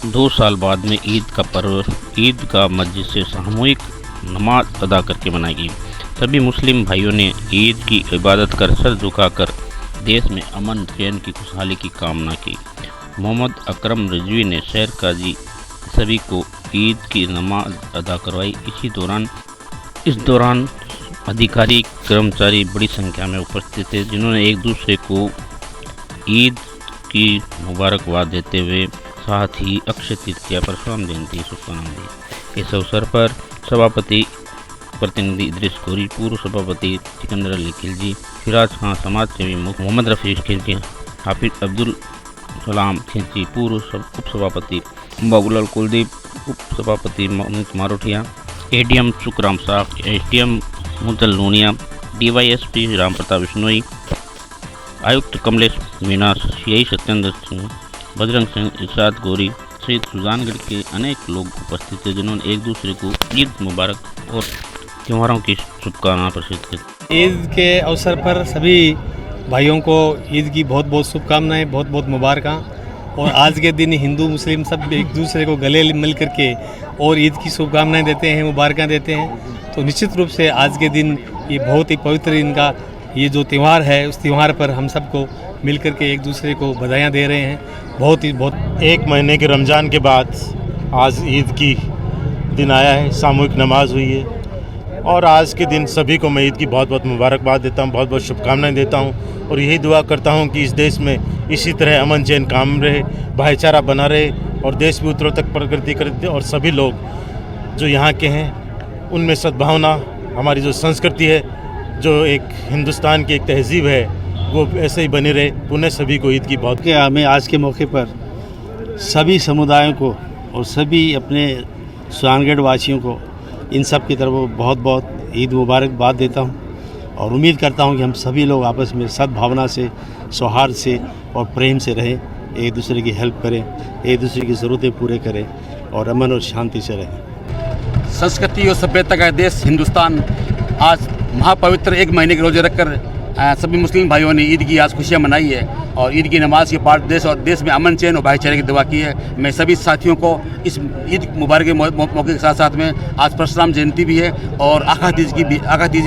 2 साल बाद में ईद का पर्व ईद का मस्जिद से सामूहिक नमाज अदा करके मनाई गई। सभी मुस्लिम भाइयों ने ईद की इबादत कर सर झुकाकर देश में अमन चैन की खुशहाली की कामना की। मोहम्मद अकरम रिजवी ने शहर काजी सभी को ईद की नमाज अदा करवाई। इस दौरान अधिकारी कर्मचारी बड़ी संख्या में उपस्थित थे, जिन्होंने एक दूसरे को ईद की मुबारकबाद देते हुए साथ ही अक्षय तृतीया परशुराम जयंती शुभकामनाएं दी। इस अवसर पर सभापति प्रतिनिधि इद्रिस गोरी, पूर्व सभापति सिकंदर अली खिलजी, फिराज खां, समाज सेवी मोहम्मद रफीक खिलजी, हाफिज अब्दुल सलाम खिलजी, पूर्व उप सभापति बाबूलाल कुलदीप, उप सभापति मोहम्मद मारोठिया, एडीएम सुखराम साख, एसडीएम मुदल लूनिया, डीवाईएसपी राम प्रताप बिश्नोई, आयुक्त कमलेश मीना, सीआई सत्येंद्र सिंह, बजरंग सिंह, इरशाद गोरी सहित सुजानगढ़ के अनेक लोग उपस्थित थे, जिन्होंने एक दूसरे को ईद मुबारक और त्योहारों की शुभकामनाएं प्रसिद्ध की। ईद के अवसर पर सभी भाइयों को ईद की बहुत बहुत शुभकामनाएं, बहुत बहुत मुबारक। और आज के दिन हिंदू मुस्लिम सब एक दूसरे को गले मिल करके और ईद की शुभकामनाएं देते हैं, मुबारकां देते हैं। तो निश्चित रूप से आज के दिन ये बहुत ही पवित्र इनका ये जो त्यौहार है, उस त्यौहार पर हम सबको मिल करके एक दूसरे को बधाइयाँ दे रहे हैं। बहुत एक महीने के रमज़ान के बाद आज ईद की दिन आया है, सामूहिक नमाज हुई है और आज के दिन सभी को मैं ईद की बहुत बहुत मुबारकबाद देता हूँ, बहुत बहुत शुभकामनाएं देता हूँ और यही दुआ करता हूँ कि इस देश में इसी तरह अमन चैन कायम रहे, भाईचारा बना रहे और देश भी उत्तरोत्तर प्रगति करे और सभी लोग जो यहाँ के हैं उनमें सद्भावना, हमारी जो संस्कृति है, जो एक हिंदुस्तान की एक तहजीब है, वो ऐसे ही बनी रहे। पुनः सभी को ईद की बहुत हमें आज के मौके पर सभी समुदायों को और सभी अपने सुजानगढ़ वासियों को इन सब की तरफ बहुत बहुत ईद मुबारकबाद देता हूं और उम्मीद करता हूं कि हम सभी लोग आपस में सद्भावना से, सौहार्द से और प्रेम से रहें, एक दूसरे की हेल्प करें, एक दूसरे की ज़रूरतें पूरे करें और अमन और शांति से रहें। संस्कृति और सभ्यता का देश हिंदुस्तान आज महापवित्र एक महीने के रोजे रखकर सभी मुस्लिम भाइयों ने ईद की आज खुशियाँ मनाई है और ईद की नमाज के पाठ देश में अमन चैन और भाईचारे की दुआ की है। मैं सभी साथियों को इस ईद मुबारक के मौके के साथ साथ में आज परशुराम जयंती भी है और आखा तीज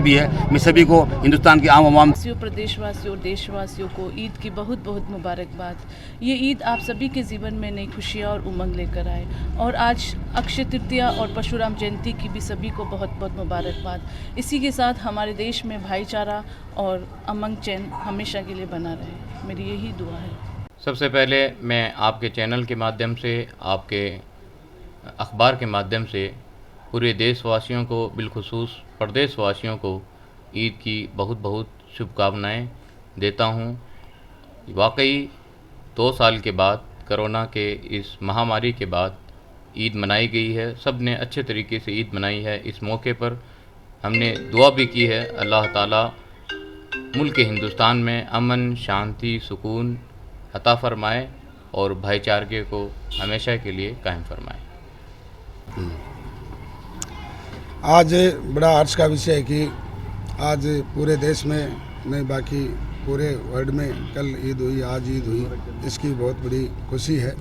भी है। मैं सभी को हिंदुस्तान के आम आवाम, प्रदेशवासियों और देशवासियों को ईद की बहुत बहुत मुबारकबाद। ये ईद आप सभी के जीवन में नई खुशियाँ और उमंग लेकर आए और आज अक्षय तृतीया और परशुराम जयंती की भी सभी को बहुत बहुत मुबारकबाद। इसी के साथ हमारे देश में भाईचारा और अमन चैन हमेशा के लिए बना रहे, मेरी यही दुआ है। सबसे पहले मैं आपके चैनल के माध्यम से, आपके अखबार के माध्यम से पूरे देशवासियों को, बिलखुसूस प्रदेशवासियों को ईद की बहुत बहुत शुभकामनाएं देता हूं। वाकई 2 साल के बाद, कोरोना के इस महामारी के बाद ईद मनाई गई है। सब ने अच्छे तरीके से ईद मनाई है। इस मौके पर हमने दुआ भी की है, अल्लाह ताला मुल्क हिंदुस्तान में अमन, शांति, सुकून अता फरमाए और भाईचारे को हमेशा के लिए कायम फरमाए। आज बड़ा हर्ष का विषय है कि आज पूरे देश में नहीं, बाकी पूरे वर्ल्ड में कल ईद हुई, आज ईद हुई, इसकी बहुत बड़ी खुशी है।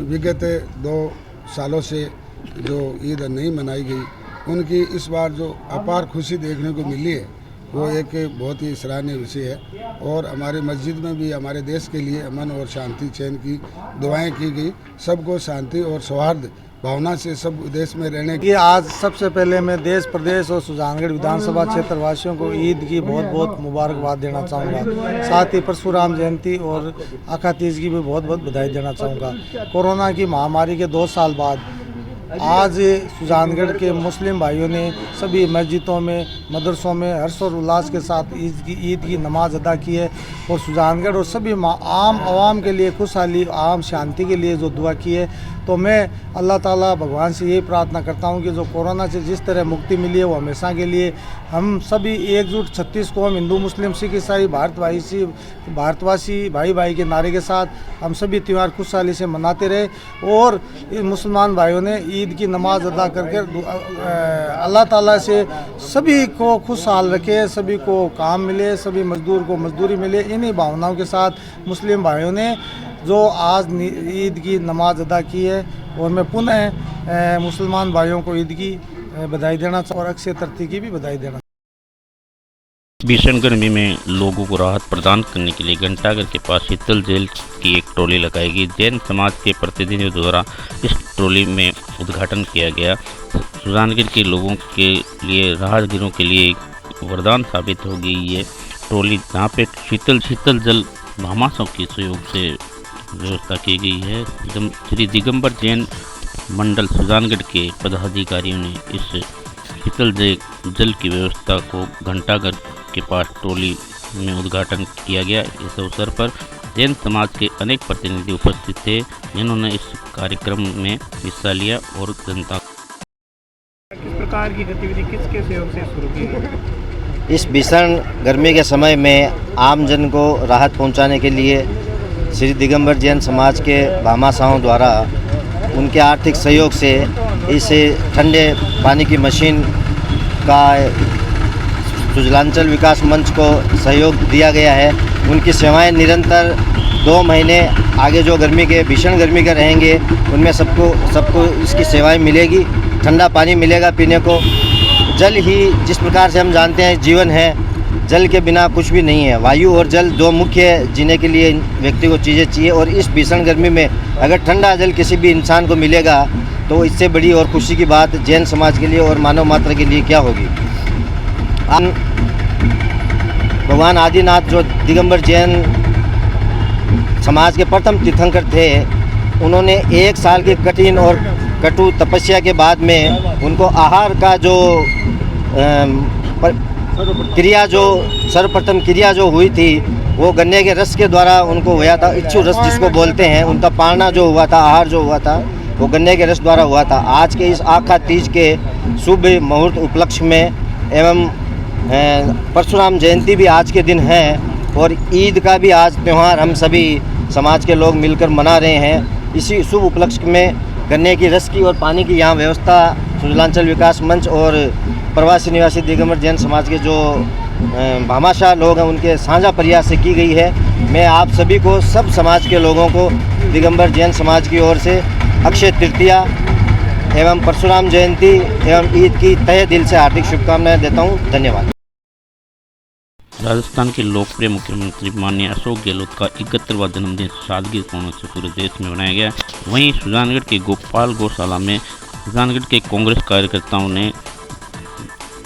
विगत 2 सालों से जो ईद नहीं मनाई गई, उनकी इस बार जो अपार खुशी देखने को मिली है, वो एक बहुत ही सराहनीय विषय है। और हमारी मस्जिद में भी हमारे देश के लिए अमन और शांति चैन की दुआएं की गई, सबको शांति और सौहार्द भावना से सब देश में रहने की। आज सबसे पहले मैं देश, प्रदेश और सुजानगढ़ विधानसभा क्षेत्र वासियों को ईद की बहुत बहुत मुबारकबाद देना चाहूँगा। साथ ही परशुराम जयंती और आखा तीज की भी बहुत बहुत बधाई देना चाहूँगा। कोरोना की महामारी के 2 साल बाद आज सुजानगढ़ के मुस्लिम भाइयों ने सभी मस्जिदों में, मदरसों में हर्ष और उल्लास के साथ ईद की नमाज अदा की है और सुजानगढ़ और सभी आम आवाम के लिए खुशहाली, आम शांति के लिए जो दुआ की है। तो मैं अल्लाह ताला भगवान से यही प्रार्थना करता हूँ कि जो कोरोना से जिस तरह मुक्ति मिली है वो हमेशा के लिए हम सभी एकजुट 36 कौम, हिंदू मुस्लिम सिख ईसाई भारतवासी भाई भाई के नारे के साथ हम सभी त्यौहार खुशहाली से मनाते रहे और मुसलमान भाइयों ने ईद की नमाज अदा करके अल्लाह ताला से सभी को खुशहाल रखे, सभी को काम मिले, सभी मजदूर को मजदूरी मिले। इन्हीं भावनाओं के साथ मुस्लिम भाइयों ने जो आज ईद की नमाज अदा की है। और मैं पुनः मुसलमान भाइयों को ईद की बधाई देना चाहूँ और अक्षय तृतीया की भी बधाई देना। भीषण गर्मी में लोगों को राहत प्रदान करने के लिए घंटाघर के पास शीतल जल की एक ट्रॉली लगाई गई। जैन समाज के प्रतिनिधियों द्वारा इस ट्रॉली में उद्घाटन किया गया। सुजानगढ़ के लोगों के लिए, राहगीरों के लिए एक वरदान साबित होगी ये ट्रॉली, जहाँ पे शीतल जल भामाशाहों के सहयोग से व्यवस्था की गई है। श्री दिगंबर जैन मंडल सुजानगढ़ के पदाधिकारियों ने इस शीतल जल की व्यवस्था को घंटाघर के पास ट्रॉली में उद्घाटन किया गया। इस अवसर पर जैन समाज के अनेक प्रतिनिधि उपस्थित थे, जिन्होंने इस कार्यक्रम में हिस्सा लिया और जनता। किस प्रकार की गतिविधि किसके सहयोग से शुरू की गई? इस भीषण गर्मी के समय में आम जन को राहत पहुंचाने के लिए श्री दिगंबर जैन समाज के भामाशाहों द्वारा उनके आर्थिक सहयोग से इस ठंडे पानी की मशीन का सुजलांचल विकास मंच को सहयोग दिया गया है। उनकी सेवाएं निरंतर 2 महीने आगे जो भीषण गर्मी के रहेंगे, उनमें सबको इसकी सेवाएं मिलेगी। ठंडा पानी मिलेगा पीने को। जल ही जिस प्रकार से हम जानते हैं जीवन है, जल के बिना कुछ भी नहीं है। वायु और जल 2 मुख्य जीने के लिए व्यक्ति को चीज़ें चाहिए। और इस भीषण गर्मी में अगर ठंडा जल किसी भी इंसान को मिलेगा तो इससे बड़ी और खुशी की बात जैन समाज के लिए और मानव मात्र के लिए क्या होगी। भगवान आदिनाथ जो दिगंबर जैन समाज के प्रथम तीर्थंकर थे, उन्होंने 1 साल की कठिन और कटु तपस्या के बाद में उनको आहार का जो सर्वप्रथम क्रिया जो हुई थी, वो गन्ने के रस के द्वारा उनको हुआ था। इच्छु रस जिसको बोलते हैं, उनका पालना जो हुआ था, आहार जो हुआ था, वो गन्ने के रस द्वारा हुआ था। आज के इस आखा तीज के शुभ मुहूर्त उपलक्ष्य में एवं परशुराम जयंती भी आज के दिन है और ईद का भी आज त्यौहार हम सभी समाज के लोग मिलकर मना रहे हैं। इसी शुभ उपलक्ष्य में गन्ने की रस की और पानी की यहाँ व्यवस्था सुजलांचल विकास मंच और प्रवासी निवासी दिगंबर जैन समाज के जो भामाशाह लोग हैं, उनके साझा प्रयास से की गई है। मैं आप सभी को, सब समाज के लोगों को दिगंबर जैन समाज की ओर से अक्षय तृतीया एवं परशुराम जयंती एवं ईद की तहे दिल से हार्दिक शुभकामनाएं देता हूँ। धन्यवाद। राजस्थान के लोकप्रिय मुख्यमंत्री माननीय अशोक गहलोत का 71वां जन्मदिन सादगीपूर्ण से पूरे देश में मनाया गया। वहीं सुजानगढ़ के गोपाल गौशाला में सुजानगढ़ के कांग्रेस कार्यकर्ताओं ने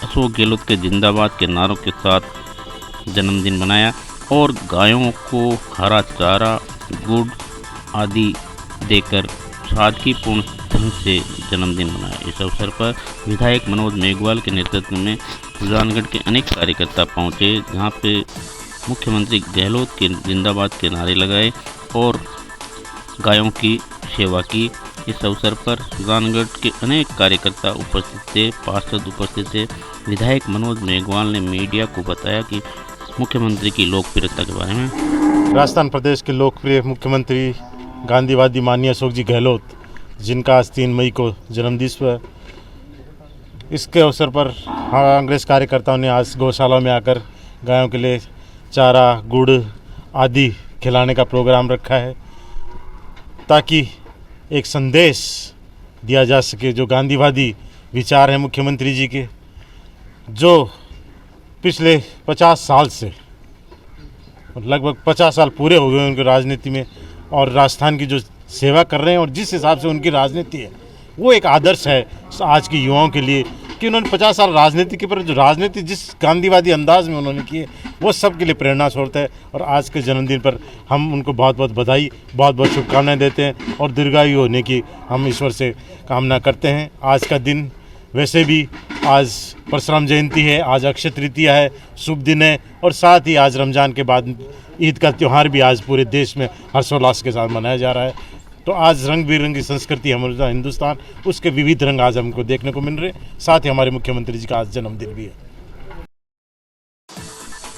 अशोक गहलोत के जिंदाबाद के नारों के साथ जन्मदिन मनाया और गायों को हरा चारा, गुड़ आदि देकर सादगीपूर्ण ढंग से जन्मदिन मनाया। इस अवसर पर विधायक मनोज मेघवाल के नेतृत्व में सुजानगढ़ के अनेक कार्यकर्ता पहुंचे, जहां पे मुख्यमंत्री गहलोत के जिंदाबाद के नारे लगाए और गायों की सेवा की। इस अवसर पर सुजानगढ़ के अनेक कार्यकर्ता उपस्थित थे, पार्षद उपस्थित थे। विधायक मनोज मेघवाल ने मीडिया को बताया कि मुख्यमंत्री की लोकप्रियता के बारे में। राजस्थान प्रदेश के लोकप्रिय मुख्यमंत्री गांधीवादी माननीय अशोक जी गहलोत, जिनका आज 3 मई को जन्मदिवस है, इसके अवसर पर कांग्रेस कार्यकर्ताओं ने आज गौशाला में आकर गायों के लिए चारा, गुड़ आदि खिलाने का प्रोग्राम रखा है, ताकि एक संदेश दिया जा सके। जो गांधीवादी विचार हैं मुख्यमंत्री जी के, जो पिछले 50 साल से, लगभग 50 साल पूरे हो गए उनकी राजनीति में और राजस्थान की जो सेवा कर रहे हैं और जिस हिसाब से उनकी राजनीति है, वो एक आदर्श है आज की युवाओं के लिए कि उन्होंने 50 साल राजनीति के पर जो राजनीति जिस गांधीवादी अंदाज में उन्होंने की है, वो सब के लिए प्रेरणा स्रोत है। और आज के जन्मदिन पर हम उनको बहुत बहुत बधाई, बहुत बहुत शुभकामनाएं देते हैं और दीर्घायु होने की हम ईश्वर से कामना करते हैं। आज का दिन वैसे भी आज परशुराम जयंती है, आज अक्षय तृतीया है, शुभ दिन है और साथ ही आज रमज़ान के बाद ईद का त्यौहार भी आज पूरे देश में हर्षोल्लास के साथ मनाया जा रहा है। तो आज रंग बिरंगी संस्कृति हमारा हिंदुस्तान, उसके विविध रंग आज हमको देखने को मिल रहे। साथ ही हमारे मुख्यमंत्री जी का आज जन्मदिन भी है।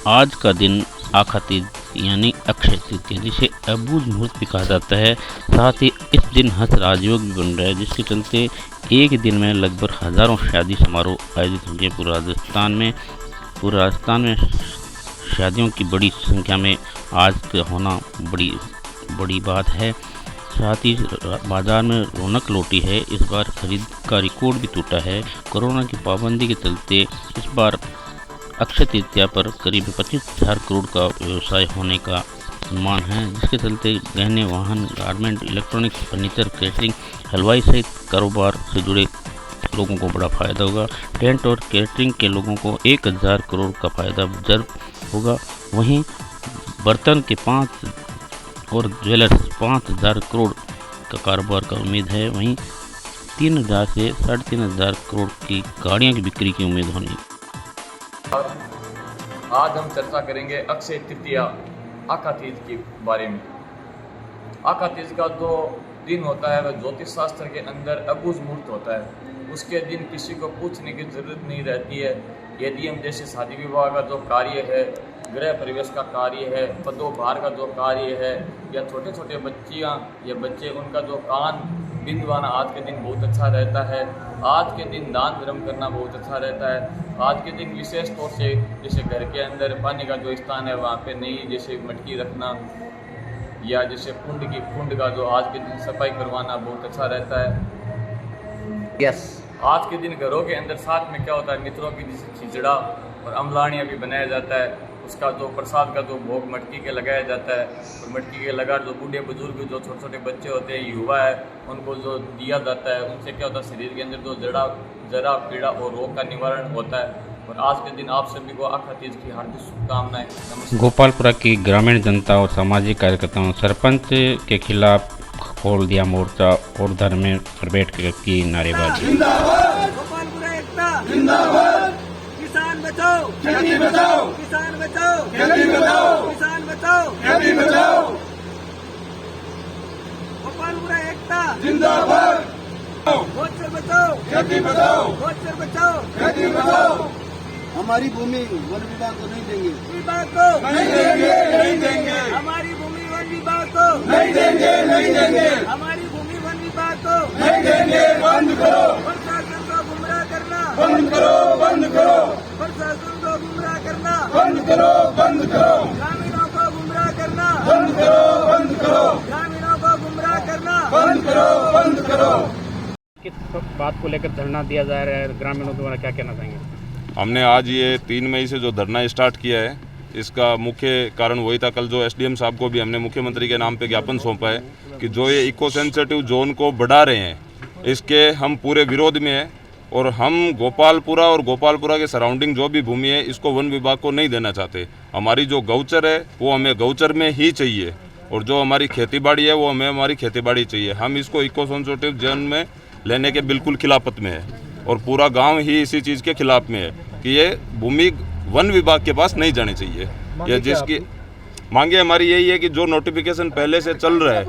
आज का दिन आखा तीज यानी अक्षय तृतीया, जिसे अबूझ मुहूर्त भी कहा जाता है। साथ ही इस दिन हंस राजयोग भी बन रहा है, जिसके चलते एक दिन में लगभग हज़ारों शादी समारोह आयोजित होंगे पूरे राजस्थान में शादियों की बड़ी संख्या में आज का होना बड़ी बड़ी बात है। साथ ही बाज़ार में रौनक लौटी है। इस बार खरीद का रिकॉर्ड भी टूटा है। कोरोना की पाबंदी के चलते इस बार अक्षय तृतीया पर करीब 25,000 करोड़ का व्यवसाय होने का अनुमान है, जिसके चलते गहने, वाहन, गारमेंट, इलेक्ट्रॉनिक्स, फर्नीचर, कैटरिंग, हलवाई सहित कारोबार से जुड़े लोगों को बड़ा फ़ायदा होगा। टेंट और कैटरिंग के लोगों को 1,000 करोड़ का फ़ायदा जरूर होगा। वहीं बर्तन के 5 और ज्वेलर्स 5,000 करोड़ का कारोबार का उम्मीद है। वहीं 3,000 से 3,500 करोड़ की गाड़ियों की बिक्री की उम्मीद होनी। आज हम चर्चा करेंगे अक्षय तृतीया आका तीज के बारे में। आका तीज का जो दिन होता है वह ज्योतिष शास्त्र के अंदर अबूझ मुहूर्त होता है। उसके दिन किसी को पूछने की जरूरत नहीं रहती है। यदि हम जैसे शादी विवाह का जो कार्य है, गृह प्रवेश का कार्य है, पदोभार का जो कार्य है, या छोटे छोटे बच्चियाँ या बच्चे उनका जो कान बिंदवाना आज के दिन बहुत अच्छा रहता है। आज के दिन दान धर्म करना बहुत अच्छा रहता है। आज के दिन विशेष तौर से जैसे घर के अंदर पानी का जो स्थान है वहाँ पे नई जैसे मटकी रखना, या जैसे कुंड का जो आज के दिन सफाई करवाना बहुत अच्छा रहता है। यस। आज के दिन घरों के अंदर साथ में क्या होता है, मित्रों की जैसे खिचड़ा और अमलानियाँ भी बनाया जाता है। उसका जो प्रसाद का जो भोग मटकी के लगाया जाता है, और मटकी के लगा जो बूढ़े बुजुर्ग जो छोटे छोटे बच्चे होते हैं, युवा है, उनको जो दिया जाता है, उनसे क्या होता है शरीर के अंदर जो जरा पीड़ा और रोग का निवारण होता है। और आज के दिन आप सभी को आका तीज की हार्दिक शुभकामनाएं। नमस्कार। गोपालपुरा की ग्रामीण जनता और सामाजिक कार्यकर्ताओं ने सरपंच के खिलाफ खोल दिया मोर्चा और धरने पर बैठ की नारेबाजी। गोपालपुरा एकता जिंदाबाद। किसान बचाओ खेती बचाओ, किसान बचाओ खेती बचाओ, किसान बचाओ खेती बचाओ। गोपालपुरा एकता जिंदाबाद। गोचर बचाओ खेती बचाओ, गोचर बचाओ खेती बचाओ। हमारी भूमि वन विभाग को नहीं देंगे, विभाग को नहीं देंगे, नहीं देंगे। हमारी भूमि वन विभाग को नहीं देंगे, नहीं देंगे। हमारी भूमि वन विभाग को नहीं देंगे। बंद करो प्रशासन को गुमराह करना, बंद करो, बंद करो। प्रशासन को गुमराह करना, बंद करो, बंद करो। ग्रामीणों को गुमराह करना, बंद करो, बंद करो। ग्रामीणों को गुमराह करना, बंद करो, बंद करो। किस बात को लेकर धरना दिया जा रहा है, ग्रामीणों के द्वारा क्या कहना चाहेंगे? हमने आज ये 3 मई से जो धरना स्टार्ट किया है, इसका मुख्य कारण वही था। कल जो एसडीएम साहब को भी हमने मुख्यमंत्री के नाम पे ज्ञापन सौंपा है कि जो ये इको सेंसिटिव जोन को बढ़ा रहे हैं, इसके हम पूरे विरोध में हैं। और हम गोपालपुरा और गोपालपुरा के सराउंडिंग जो भी भूमि है, इसको वन विभाग को नहीं देना चाहते। हमारी जो गौचर है वो हमें गौचर में ही चाहिए, और जो हमारी खेतीबाड़ी है वो हमें हमारी खेतीबाड़ी चाहिए। हम इसको इको सेंसिटिव जोन में लेने के बिल्कुल खिलाफत में है, और पूरा गांव ही इसी चीज़ के खिलाफ में है कि ये भूमि वन विभाग के पास नहीं जानी चाहिए। ये जिसकी मांगे हमारी यही है कि जो नोटिफिकेशन पहले से चल रहा है,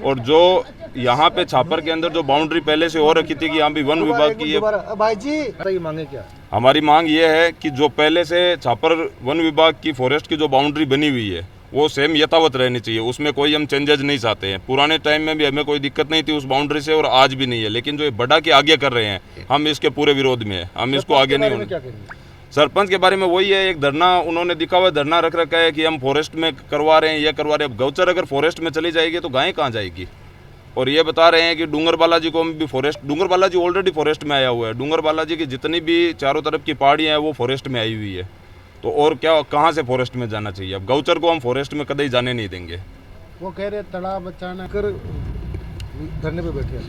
और जो यहाँ पे छापर के अंदर जो बाउंड्री पहले से हो रखी थी कि यहाँ भी वन विभाग की ये भाई जी मांगे क्या? हमारी मांग ये है कि जो पहले से छापर वन विभाग की फॉरेस्ट की जो बाउंड्री बनी हुई है वो सेम यथावत रहनी चाहिए। उसमें कोई हम चेंजेज नहीं चाहते हैं। पुराने टाइम में भी हमें कोई दिक्कत नहीं थी उस बाउंड्री से, और आज भी नहीं है। लेकिन जो ये बढ़ा के आगे कर रहे हैं, हम इसके पूरे विरोध में है। हम इसको आगे नहीं होने। सरपंच के बारे में वही है, एक धरना उन्होंने दिखा हुआ धरना रख रखा है कि हम फॉरेस्ट में करवा रहे हैं, ये करवा रहे हैं। अब गौचर अगर फॉरेस्ट में चली जाएगी तो गायें कहाँ जाएगी? और ये बता रहे हैं कि डूंगर बालाजी को भी फॉरेस्ट, डूंगर बालाजी ऑलरेडी फॉरेस्ट में आया हुआ है। डूंगर बालाजी की जितनी भी चारों तरफ की पहाड़ियाँ हैं वो फॉरेस्ट में आई हुई है। तो और क्या, कहाँ से फॉरेस्ट में जाना चाहिए? अब गौचर को हम फॉरेस्ट में कभी जाने नहीं देंगे। वो कह रहे तालाब बचाना कर धरने पे बैठे।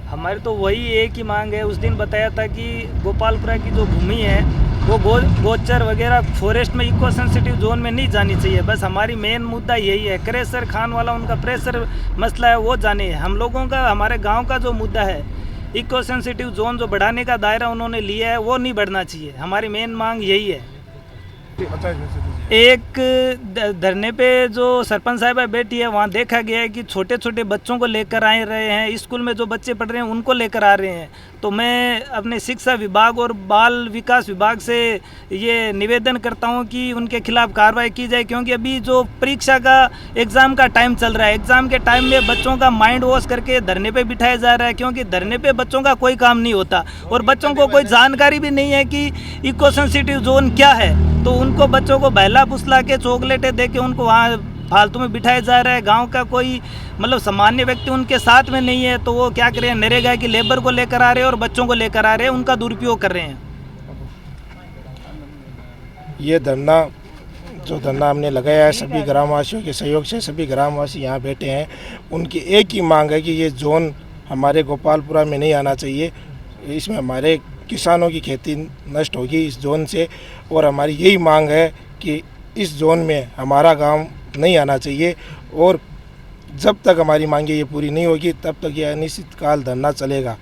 हमारी तो वही एक ही मांग है। उस दिन बताया था कि गोपालपुरा की जो भूमि है वो गोचर वगैरह फॉरेस्ट में इको सेंसिटिव जोन में नहीं जानी चाहिए। बस हमारी मेन मुद्दा यही है। क्रेशर खान वाला उनका प्रेशर मसला है वो जाने। हम लोगों का, हमारे गांव का जो मुद्दा है, इको सेंसिटिव जोन जो बढ़ाने का दायरा उन्होंने लिया है वो नहीं बढ़ना चाहिए। हमारी मेन मांग यही है। एक धरने पे जो सरपंच साहिबा बैठी है वहाँ देखा गया है कि छोटे छोटे बच्चों को लेकर आ रहे हैं, स्कूल में जो बच्चे पढ़ रहे हैं उनको लेकर आ रहे हैं। तो मैं अपने शिक्षा विभाग और बाल विकास विभाग से ये निवेदन करता हूँ कि उनके खिलाफ कार्रवाई की जाए, क्योंकि अभी जो परीक्षा का एग्ज़ाम का टाइम चल रहा है, एग्ज़ाम के टाइम में बच्चों का माइंड वॉश करके धरने पे बिठाया जा रहा है, क्योंकि धरने पे बच्चों का कोई काम नहीं होता और बच्चों को कोई जानकारी भी नहीं है कि इको सेंसिटिव जोन क्या है। तो उनको बच्चों को बहला फुसला के चॉकलेटें दे के उनको वहाँ फालतू में बिठाया जा रहा है। गांव का कोई मतलब सामान्य व्यक्ति उनके साथ में नहीं है, तो वो क्या कर रहे हैं, नरेगा की लेबर को लेकर आ रहे हैं और बच्चों को लेकर आ रहे हैं, उनका दुरुपयोग कर रहे हैं। ये धरना जो धरना हमने लगाया है सभी ग्रामवासियों के सहयोग से, सभी ग्रामवासी यहाँ बैठे हैं। उनकी एक ही मांग है कि ये जोन हमारे गोपालपुरा में नहीं आना चाहिए। इसमें हमारे किसानों की खेती नष्ट होगी इस जोन से, और हमारी यही मांग है कि इस जोन में हमारा गांव नहीं आना चाहिए। और जब तक हमारी मांगे ये पूरी नहीं होगी तब तक ये अनिश्चितकाल धरना चलेगा।